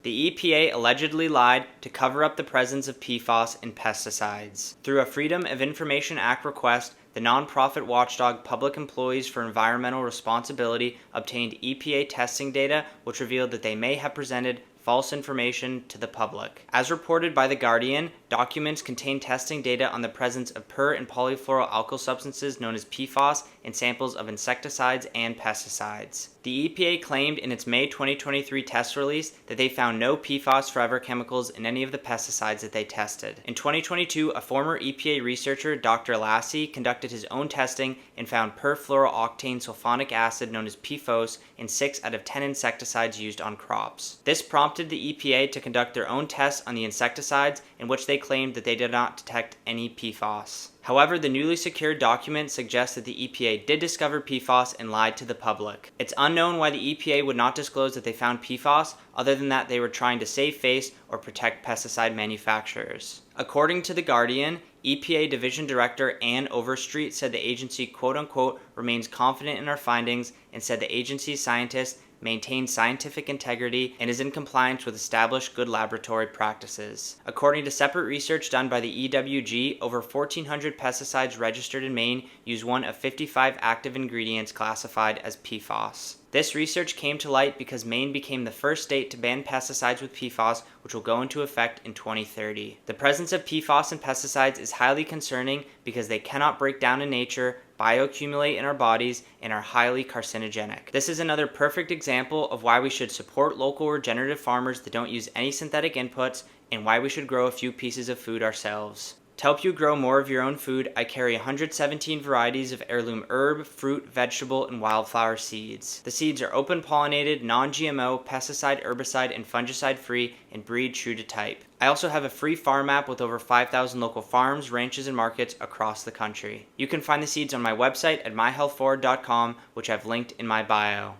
The EPA allegedly lied to cover up the presence of PFAS in pesticides. Through a Freedom of Information Act request, the nonprofit watchdog Public Employees for Environmental Responsibility obtained EPA testing data which revealed that they may have presented false information to the public. As reported by The Guardian, documents contain testing data on the presence of per and polyfluoroalkyl substances known as PFAS in samples of insecticides and pesticides. The EPA claimed in its May 2023 test release that they found no PFAS forever chemicals in any of the pesticides that they tested. In 2022, a former EPA researcher, Dr. Lassie, conducted his own testing and found perfluorooctane sulfonic acid known as PFOS in 6 out of 10 insecticides used on crops. This prompted the EPA to conduct their own tests on the insecticides, in which they claimed that they did not detect any PFAS. However, the newly secured document suggests that the EPA did discover PFAS and lied to the public. It's unknown why the EPA would not disclose that they found PFAS, other than that they were trying to save face or protect pesticide manufacturers. According to The Guardian, EPA Division Director Ann Overstreet said the agency quote-unquote remains confident in our findings and said the agency's scientists maintain scientific integrity and is in compliance with established good laboratory practices. According to separate research done by the EWG, over 1,400 pesticides registered in Maine use one of 55 active ingredients classified as PFAS. This research came to light because Maine became the first state to ban pesticides with PFAS, which will go into effect in 2030. The presence of PFAS in pesticides is highly concerning because they cannot break down in nature, bioaccumulate in our bodies, and are highly carcinogenic. This is another perfect example of why we should support local regenerative farmers that don't use any synthetic inputs, and why we should grow a few pieces of food ourselves. To help you grow more of your own food, I carry 117 varieties of heirloom herb, fruit, vegetable, and wildflower seeds. The seeds are open-pollinated, non-GMO, pesticide, herbicide, and fungicide-free, and breed true to type. I also have a free farm map with over 5,000 local farms, ranches, and markets across the country. You can find the seeds on my website at myhealthforward.com, which I've linked in my bio.